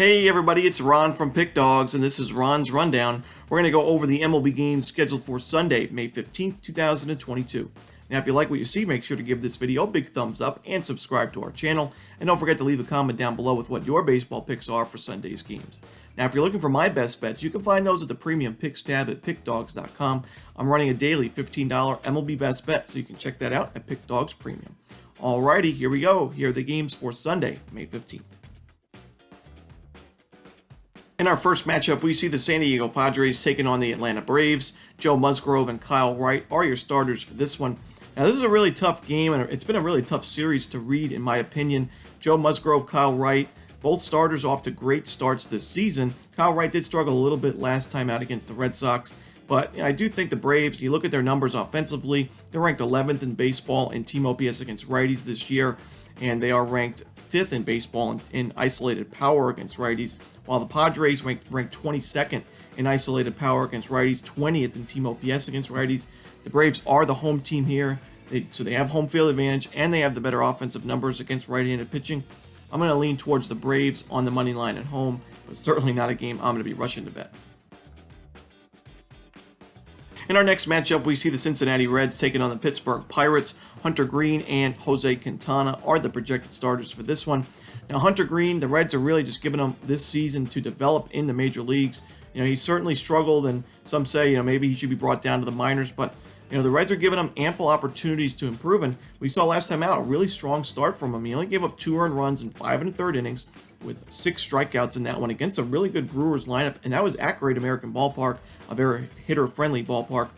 Hey everybody, it's Ron from Pick Dawgz, and this is Ron's Rundown. We're going to go over the MLB games scheduled for Sunday, May 15th, 2022. Now, if you like what you see, make sure to give this video a big thumbs up and subscribe to our channel. And don't forget to leave a comment down below with what your baseball picks are for Sunday's games. Now, if you're looking for my best bets, you can find those at the premium picks tab at pickdawgz.com. I'm running a daily $15 MLB best bet, so you can check that out at Pick Dawgz Premium. Alrighty, here we go. Here are the games for Sunday, May 15th. In our first matchup, we see the San Diego Padres taking on the Atlanta Braves. Joe Musgrove and Kyle Wright are your starters for this one. Now, this is a really tough game, and it's been a really tough series to read, in my opinion. Joe Musgrove, Kyle Wright, both starters off to great starts this season. Kyle Wright did struggle a little bit last time out against the Red Sox, but I do think the Braves, you look at their numbers offensively, they're ranked 11th in baseball in team OPS against righties this year, and they are ranked 5th in baseball in isolated power against righties, while the Padres ranked 22nd in isolated power against righties, 20th in team OPS against righties. The Braves are the home team here, so they have home field advantage, and they have the better offensive numbers against right-handed pitching. I'm going to lean towards the Braves on the money line at home, but certainly not a game I'm going to be rushing to bet. In our next matchup, we see the Cincinnati Reds taking on the Pittsburgh Pirates. Hunter Green and Jose Quintana are the projected starters for this one. Now, Hunter Green, the Reds are really just giving him this season to develop in the major leagues. He's certainly struggled, and some say, maybe he should be brought down to the minors, but the Reds are giving him ample opportunities to improve, and we saw last time out a really strong start from him. He only gave up 2 earned runs in 5 1/3 innings with 6 strikeouts in that one against a really good Brewers lineup, and that was at Great American Ballpark, a very hitter-friendly ballpark.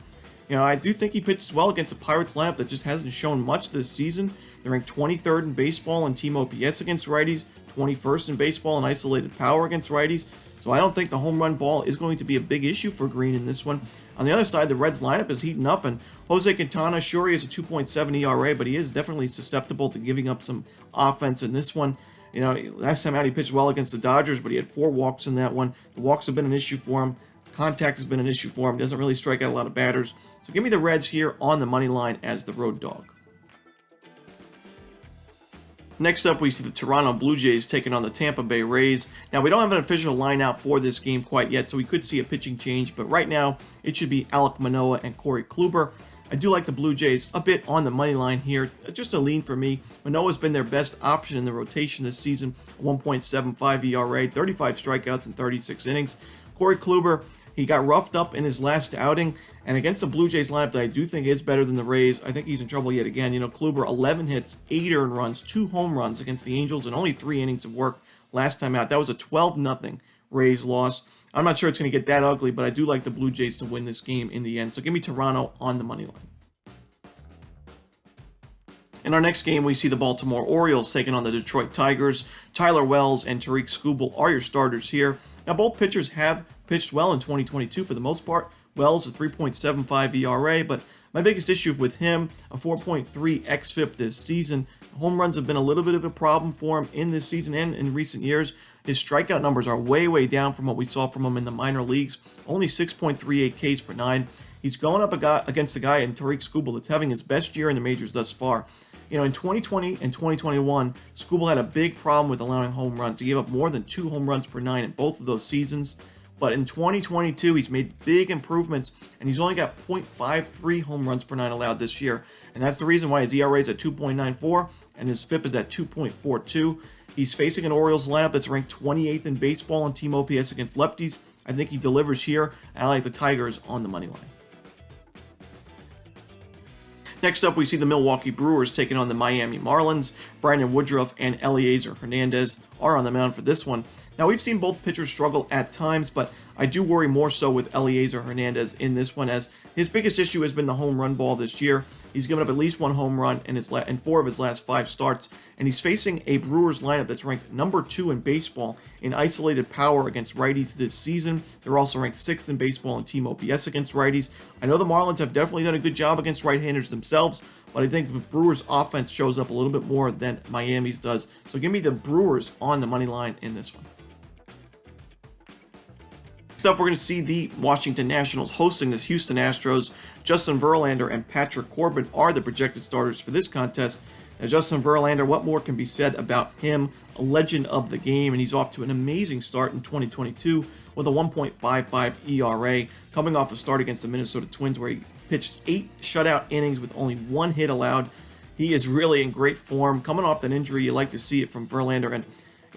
I do think he pitches well against a Pirates lineup that just hasn't shown much this season. They're ranked 23rd in baseball in team OPS against righties, 21st in baseball in isolated power against righties. So I don't think the home run ball is going to be a big issue for Green in this one. On the other side, the Reds lineup is heating up, and Jose Quintana, sure, he has a 2.7 ERA, but he is definitely susceptible to giving up some offense in this one. Last time out he pitched well against the Dodgers, but he had 4 walks in that one. The walks have been an issue for him. Contact has been an issue for him. Doesn't really strike out a lot of batters. So give me the Reds here on the money line as the road dog. Next up, we see the Toronto Blue Jays taking on the Tampa Bay Rays. Now, we don't have an official lineup for this game quite yet, so we could see a pitching change, but right now, it should be Alek Manoah and Corey Kluber. I do like the Blue Jays a bit on the money line here, just a lean for me. Manoah's been their best option in the rotation this season, 1.75 ERA, 35 strikeouts in 36 innings. Corey Kluber, he got roughed up in his last outing, and against the Blue Jays lineup that I do think is better than the Rays, I think he's in trouble yet again. Kluber, 11 hits, 8 earned runs, 2 home runs against the Angels, and only 3 innings of work last time out. That was a 12-0 Rays loss. I'm not sure it's going to get that ugly, but I do like the Blue Jays to win this game in the end. So give me Toronto on the money line. In our next game, we see the Baltimore Orioles taking on the Detroit Tigers. Tyler Wells and Tariq Skubal are your starters here. Now, both pitchers have pitched well in 2022 for the most part. Wells, a 3.75 ERA, but my biggest issue with him, a 4.3 xFIP this season. Home runs have been a little bit of a problem for him in this season and in recent years. His strikeout numbers are way down from what we saw from him in the minor leagues. Only 6.38 Ks per 9. He's going up against a guy in Tariq Skubal that's having his best year in the majors thus far. In 2020 and 2021, Skubal had a big problem with allowing home runs. He gave up more than 2 home runs per 9 in both of those seasons. But in 2022, he's made big improvements, and he's only got 0.53 home runs per 9 allowed this year. And that's the reason why his ERA is at 2.94 and his FIP is at 2.42. He's facing an Orioles lineup that's ranked 28th in baseball in team OPS against lefties. I think he delivers here, and I like the Tigers on the money line. Next up, we see the Milwaukee Brewers taking on the Miami Marlins. Brandon Woodruff and Eliezer Hernandez are on the mound for this one. Now, we've seen both pitchers struggle at times, but I do worry more so with Eliezer Hernandez in this one, as his biggest issue has been the home run ball this year. He's given up at least 1 home run in 4 of his last 5 starts, and he's facing a Brewers lineup that's ranked number 2 in baseball in isolated power against righties this season. They're also ranked 6th in baseball in team OPS against righties. I know the Marlins have definitely done a good job against right-handers themselves, but I think the Brewers' offense shows up a little bit more than Miami's does. So give me the Brewers on the money line in this one. Next up, we're going to see the Washington Nationals hosting the Houston Astros. Justin Verlander and Patrick Corbin are the projected starters for this contest. Now, Justin Verlander, what more can be said about him? A legend of the game, and he's off to an amazing start in 2022 with a 1.55 ERA, coming off a start against the Minnesota Twins where he pitched 8 shutout innings with only 1 hit allowed. He is really in great form. Coming off that injury, you like to see it from Verlander. And,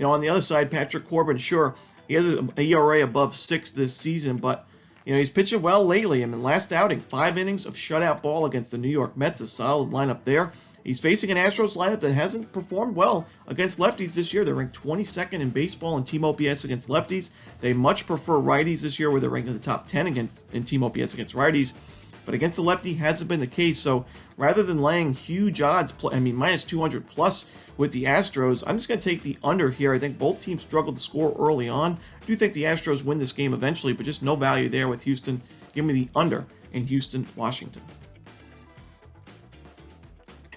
on the other side, Patrick Corbin, sure, he has an ERA above 6 this season, but, he's pitching well lately. Last outing, 5 innings of shutout ball against the New York Mets, a solid lineup there. He's facing an Astros lineup that hasn't performed well against lefties this year. They're ranked 22nd in baseball in team OPS against lefties. They much prefer righties this year, where they're ranked in the top 10 in team OPS against righties. But against the lefty hasn't been the case. So rather than laying huge odds, minus 200 plus with the Astros, I'm just going to take the under here. I think both teams struggled to score early on. I do think the Astros win this game eventually, but just no value there with Houston. Give me the under in Houston, Washington.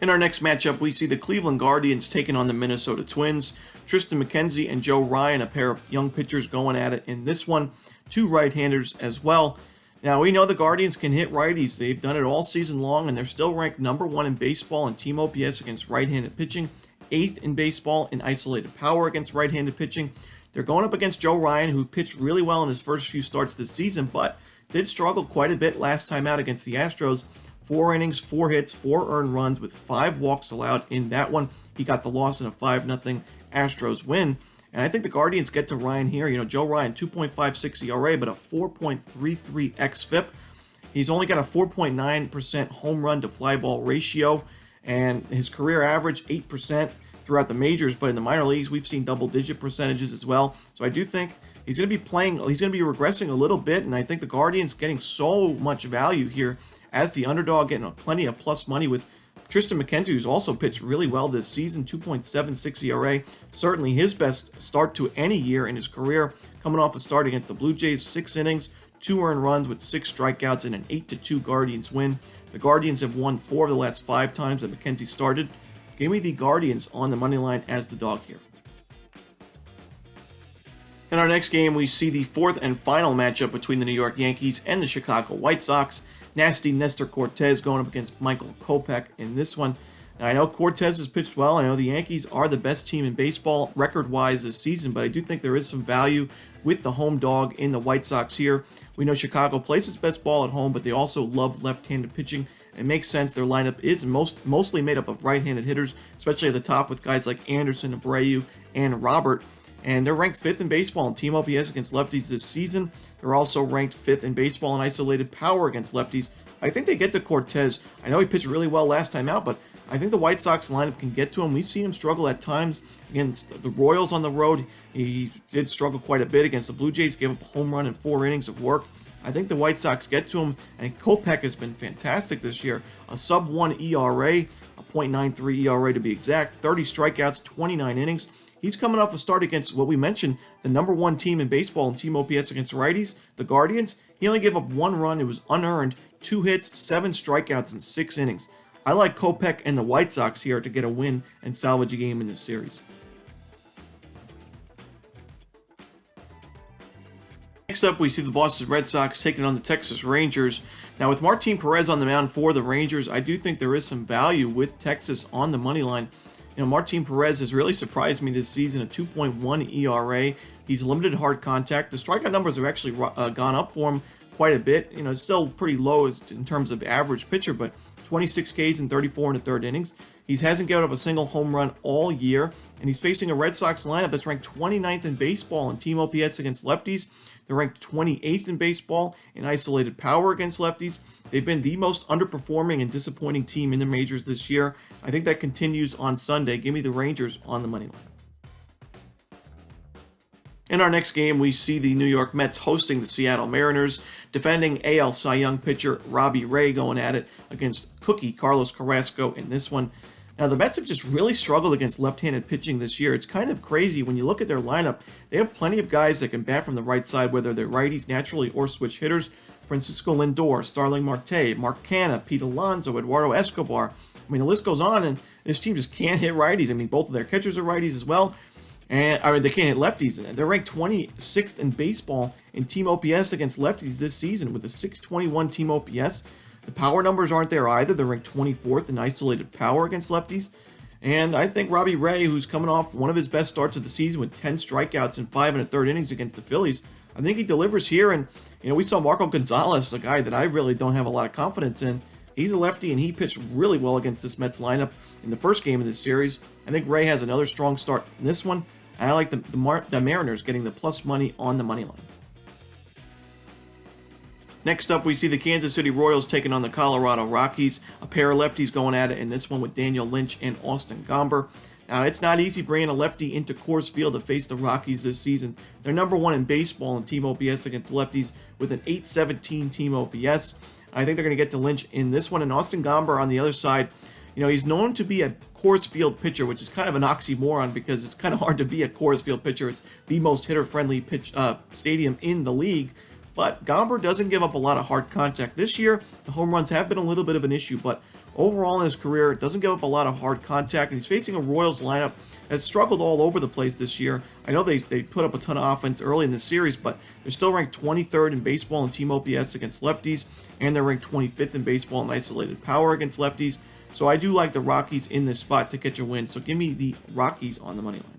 In our next matchup, we see the Cleveland Guardians taking on the Minnesota Twins. Tristan McKenzie and Joe Ryan, a pair of young pitchers going at it in this one. 2 right-handers as well. Now, we know the Guardians can hit righties. They've done it all season long, and they're still ranked number 1 in baseball in team OPS against right-handed pitching, 8th in baseball in isolated power against right-handed pitching. They're going up against Joe Ryan, who pitched really well in his first few starts this season, but did struggle quite a bit last time out against the Astros. 4 innings, 4 hits, 4 earned runs with 5 walks allowed in that one. He got the loss in a 5-0 Astros win. And I think the Guardians get to Ryan here. Joe Ryan, 2.56 ERA, but a 4.33 xFIP. He's only got a 4.9% home run to fly ball ratio, and his career average, 8% throughout the majors. But in the minor leagues, we've seen double-digit percentages as well. So I do think he's going to be regressing a little bit, and I think the Guardians getting so much value here as the underdog, getting plenty of plus money with Tristan McKenzie, who's also pitched really well this season, 2.76 ERA. Certainly his best start to any year in his career, coming off a start against the Blue Jays, 6 innings, 2 earned runs with 6 strikeouts and an 8-2 Guardians win. The Guardians have won 4 of the last 5 times that McKenzie started. Give me the Guardians on the money line as the dog here. In our next game, we see the 4th and final matchup between the New York Yankees and the Chicago White Sox. Nasty Nestor Cortez going up against Michael Kopech in this one. Now, I know Cortez has pitched well. I know the Yankees are the best team in baseball record-wise this season, but I do think there is some value with the home dog in the White Sox here. We know Chicago plays its best ball at home, but they also love left-handed pitching. It makes sense. Their lineup is mostly made up of right-handed hitters, especially at the top with guys like Anderson, Abreu, and Robert. And they're ranked 5th in baseball in team OPS against lefties this season. They're also ranked 5th in baseball in isolated power against lefties. I think they get to Cortez. I know he pitched really well last time out, but I think the White Sox lineup can get to him. We've seen him struggle at times against the Royals on the road. He did struggle quite a bit against the Blue Jays, gave up a home run in 4 innings of work. I think the White Sox get to him, and Kopech has been fantastic this year. A sub-1 ERA, a .93 ERA to be exact, 30 strikeouts, 29 innings. He's coming off a start against what we mentioned, the number 1 team in baseball in team OPS against righties, the Guardians. He only gave up 1 run. It was unearned, 2 hits, 7 strikeouts in 6 innings. I like Kopech and the White Sox here to get a win and salvage a game in this series. Next up, we see the Boston Red Sox taking on the Texas Rangers. Now, with Martin Perez on the mound for the Rangers, I do think there is some value with Texas on the money line. Martin Perez has really surprised me this season, a 2.1 ERA. He's limited hard contact. The strikeout numbers have actually gone up for him quite a bit. It's still pretty low in terms of average pitcher, but 26 Ks in 34 and a third innings. He hasn't given up a single home run all year, and he's facing a Red Sox lineup that's ranked 29th in baseball in team OPS against lefties. They're ranked 28th in baseball in isolated power against lefties. They've been the most underperforming and disappointing team in the majors this year. I think that continues on Sunday. Give me the Rangers on the money line. In our next game, we see the New York Mets hosting the Seattle Mariners, defending AL Cy Young pitcher Robbie Ray going at it against Cookie Carlos Carrasco in this one. Now, the Mets have just really struggled against left-handed pitching this year. It's kind of crazy when you look at their lineup. They have plenty of guys that can bat from the right side, whether they're righties naturally or switch hitters. Francisco Lindor, Starling Marte, Mark Canha, Pete Alonso, Eduardo Escobar. The list goes on, and this team just can't hit righties. Both of their catchers are righties as well. And they can't hit lefties. They're ranked 26th in baseball in team OPS against lefties this season with a 621 team OPS. The power numbers aren't there either. They're ranked 24th in isolated power against lefties. And I think Robbie Ray, who's coming off one of his best starts of the season with 10 strikeouts in 5 1/3 innings against the Phillies, I think he delivers here. And, we saw Marco Gonzalez, a guy that I really don't have a lot of confidence in. He's a lefty, and he pitched really well against this Mets lineup in the first game of this series. I think Ray has another strong start in this one, and I like the Mariners getting the plus money on the money line. Next up, we see the Kansas City Royals taking on the Colorado Rockies. A pair of lefties going at it in this one with Daniel Lynch and Austin Gomber. Now, it's not easy bringing a lefty into Coors Field to face the Rockies this season. They're number 1 in baseball in team OPS against lefties with an .817 team OPS. I think they're going to get to Lynch in this one. And Austin Gomber on the other side, he's known to be a Coors Field pitcher, which is kind of an oxymoron because it's kind of hard to be a Coors Field pitcher. It's the most hitter-friendly stadium in the league. But Gomber doesn't give up a lot of hard contact. This year, the home runs have been a little bit of an issue, but overall in his career, it doesn't give up a lot of hard contact. And he's facing a Royals lineup that's struggled all over the place this year. I know they put up a ton of offense early in the series, but they're still ranked 23rd in baseball in team OPS against lefties, and they're ranked 25th in baseball in isolated power against lefties. So I do like the Rockies in this spot to catch a win. So give me the Rockies on the money line.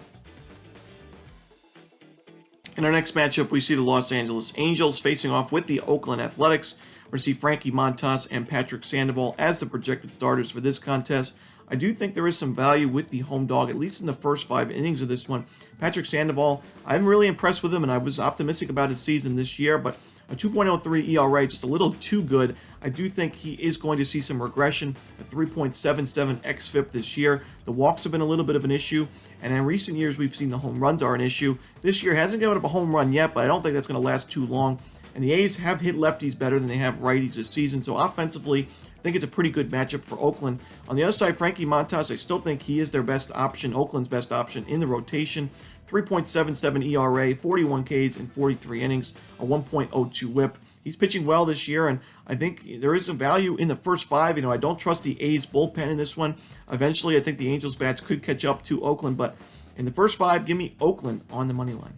In our next matchup, we see the Los Angeles Angels facing off with the Oakland Athletics. We're going to see Frankie Montas and Patrick Sandoval as the projected starters for this contest. I do think there is some value with the home dog, at least in the first 5 innings of this one. Patrick Sandoval, I'm really impressed with him, and I was optimistic about his season this year, but a 2.03 ERA, just a little too good. I do think he is going to see some regression, a 3.77 xFIP this year. The walks have been a little bit of an issue, and in recent years we've seen the home runs are an issue. This year hasn't given up a home run yet, but I don't think that's going to last too long. And the A's have hit lefties better than they have righties this season, so offensively, I think it's a pretty good matchup for Oakland. On the other side, Frankie Montas, I still think he is their best option, Oakland's best option in the rotation. 3.77 ERA, 41 Ks in 43 innings, a 1.02 whip. He's pitching well this year, and I think there is some value in the first 5. I don't trust the A's bullpen in this one. Eventually, I think the Angels bats could catch up to Oakland, but in the first 5, give me Oakland on the money line.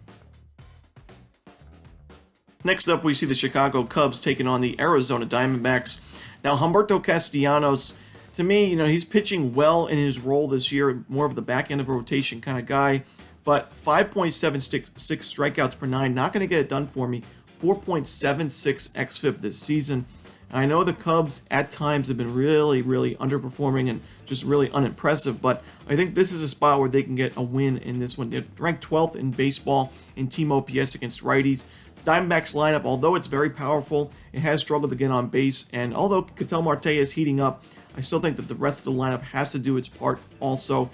Next up, we see the Chicago Cubs taking on the Arizona Diamondbacks. Now, Humberto Castellanos, to me, he's pitching well in his role this year, more of the back end of a rotation kind of guy, but 5.76 strikeouts per 9, not going to get it done for me. 4.76 xFIP this season. I know the Cubs at times have been really, really underperforming and just really unimpressive, but I think this is a spot where they can get a win in this one. They're ranked 12th in baseball in team OPS against righties. Diamondbacks lineup, although it's very powerful, it has struggled to get on base, and although Ketel Marte is heating up, I still think that the rest of the lineup has to do its part also.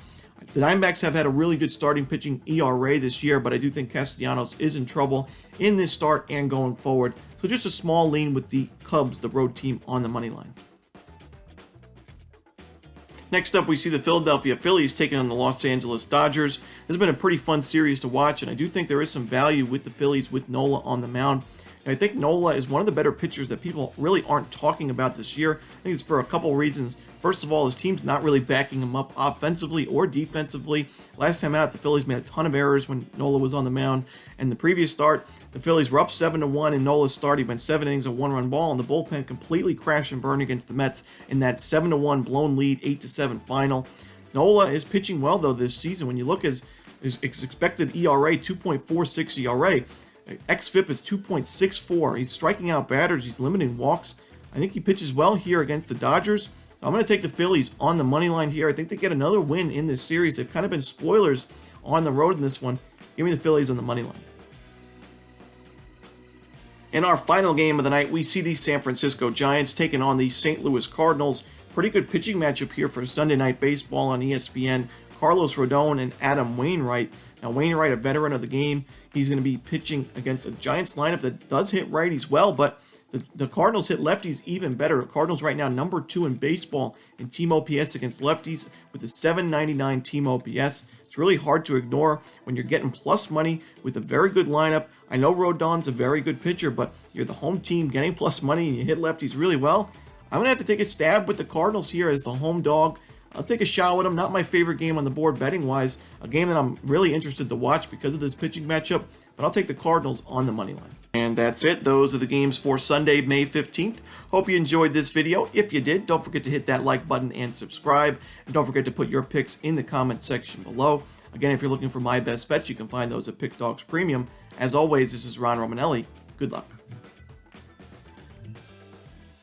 The Diamondbacks have had a really good starting pitching ERA this year, but I do think Castellanos is in trouble in this start and going forward. So just a small lean with the Cubs, the road team, on the money line. Next up, we see the Philadelphia Phillies taking on the Los Angeles Dodgers. This has been a pretty fun series to watch, and I do think there is some value with the Phillies with Nola on the mound. And I think Nola is one of the better pitchers that people really aren't talking about this year. I think it's for a couple reasons. First of all, his team's not really backing him up offensively or defensively. Last time out, the Phillies made a ton of errors when Nola was on the mound. And the previous start, the Phillies were up 7-1 in Nola's start. He went 7 innings, a 1-run ball, and the bullpen completely crashed and burned against the Mets in that 7-1 blown lead, 8-7 final. Nola is pitching well, though, this season. When you look at his expected ERA, 2.46 ERA. xFIP is 2.64. He's striking out batters. He's limiting walks. I think he pitches well here against the Dodgers. So I'm going to take the Phillies on the money line here. I think they get another win in this series. They've kind of been spoilers on the road in this one. Give me the Phillies on the money line. In our final game of the night, we see the San Francisco Giants taking on the St. Louis Cardinals. Pretty good pitching matchup here for Sunday Night Baseball on ESPN. Carlos Rodon and Adam Wainwright. Now, Wainwright, a veteran of the game, he's going to be pitching against a Giants lineup that does hit righties well, but the Cardinals hit lefties even better. Cardinals right now number 2 in baseball in team OPS against lefties with a 799 team OPS. It's really hard to ignore when you're getting plus money with a very good lineup. I know Rodon's a very good pitcher, but you're the home team getting plus money and you hit lefties really well. I'm going to have to take a stab with the Cardinals here as the home dog. I'll take a shot with them. Not my favorite game on the board betting-wise. A game that I'm really interested to watch because of this pitching matchup. but I'll take the Cardinals on the money line. And that's it. Those are the games for Sunday, May 15th. Hope you enjoyed this video. If you did, don't forget to hit that like button and subscribe. And don't forget to put your picks in the comment section below. Again, if you're looking for my best bets, you can find those at Pick Dawgz Premium. As always, this is Ron Romanelli. Good luck.